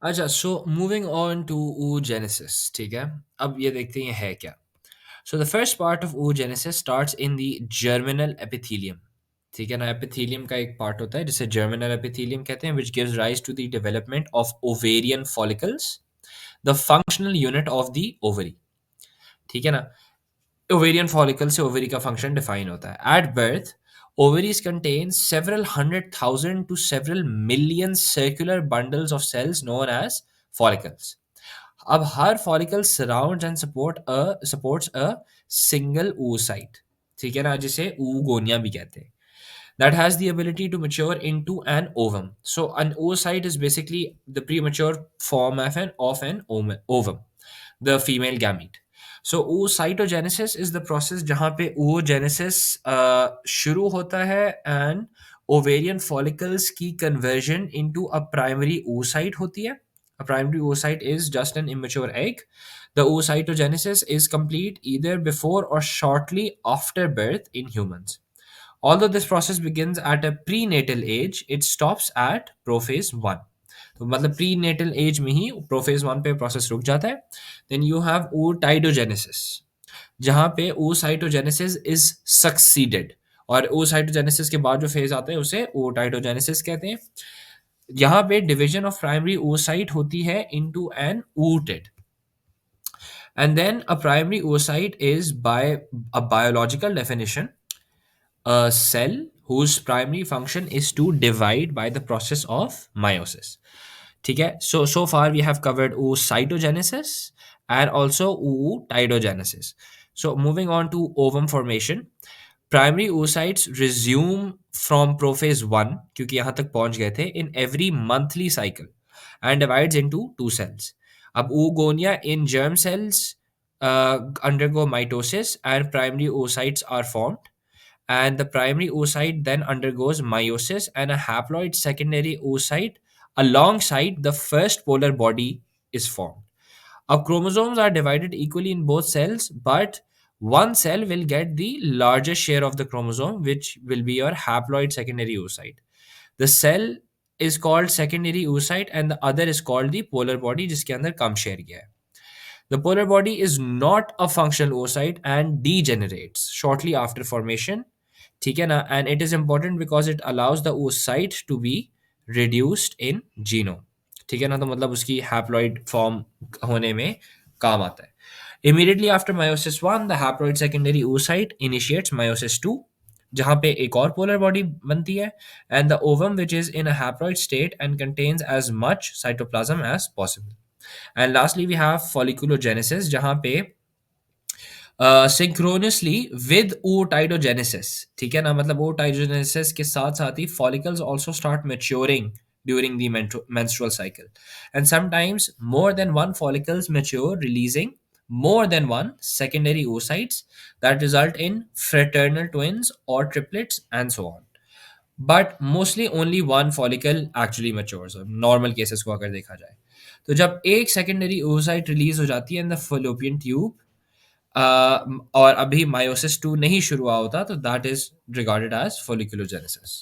अच्छा, so moving on to oogenesis, ठीक है? अब ये देखते हैं है क्या? So the first part of oogenesis starts in the germinal epithelium. ठीक है ना? एपिथेलियम का एक पार्ट होता है जिसे जर्मिनल एपिथेलियम कहते हैं, which gives rise to the development of ovarian follicles, the functional unit of the ovary. ठीक है ना? ओवेरियन फॉलिकल से ओवरी का फंक्शन डिफाइन होता है। At birth ovaries contain several hundred thousand to several million circular bundles of cells known as follicles. अब हर follicle surrounds and supports a single oocyte, ठीक है ना, जिसे oogonia भी कहते हैं, that has the ability to mature into an ovum. So an oocyte is basically the premature form of an ovum, the female gamete. So oocytogenesis is the process जहाँ पे oogenesis शुरू होता है and ovarian follicles की conversion into a primary oocyte होती है. A primary oocyte is just an immature egg. The oocytogenesis is complete either before or shortly after birth in humans. Although this process begins at a prenatal age, it stops at prophase 1. तो मतलब pre natal as में ही prophase 1 पे process रुक जाता है. Then you have ootytogenesis, जहाँ पे oocytogenesis is succeeded, और oocytogenesis के बाद जो फेज आता है उसे ootytogenesis कहते हैं. यहाँ पे डिवीजन ऑफ प्राइमरी oocyte होती है into an ooted, and then a primary oocyte is, by a biological definition, a cell whose primary function is to divide by the process of meiosis. ठीक है? So far we have covered oocytogenesis and also ootytogenesis. So moving on to ovum formation, primary oocytes resume from prophase 1, क्योंकि यहाँ तक पहुँच गए थे, in every monthly cycle and divides into two cells. अब oogonia in germ cells undergo mitosis and primary oocytes are formed, and the primary oocyte then undergoes meiosis and a haploid secondary oocyte alongside the first polar body is formed. Our chromosomes are divided equally in both cells, but one cell will get the largest share of the chromosome, which will be your haploid secondary oocyte. The cell is called secondary oocyte and the other is called the polar body, जिसके अंदर कम share किया है. The polar body is not a functional oocyte and degenerates shortly after formation. ठीक है ना? And it is important because it allows the oocyte to be reduced in genome. ठीक है ना? तो मतलब उसकी haploid form होने में काम आता है. Immediately after meiosis 1, the haploid secondary oocyte initiates meiosis 2, जहाँ पे एक और polar body बनती है, and the ovum which is in a haploid state and contains as much cytoplasm as possible. And lastly we have folliculogenesis, जहाँ पे सिंक्रोनसली with ootytogenesis, ठीक है ना, मतलब ootytogenesis के साथ साथ ही follicles also start maturing during the menstrual cycle, and sometimes more than one follicles mature, releasing more than one secondary oocytes that result in fraternal twins or triplets and so on. But mostly only one follicle actually matures, normal cases को अगर देखा जाए. तो जब एक secondary oocyte release हो जाती है इन द fallopian ट्यूब, और अभी मायोसिस 2 नहीं शुरू हुआ होता, तो that is regarded as folliculogenesis.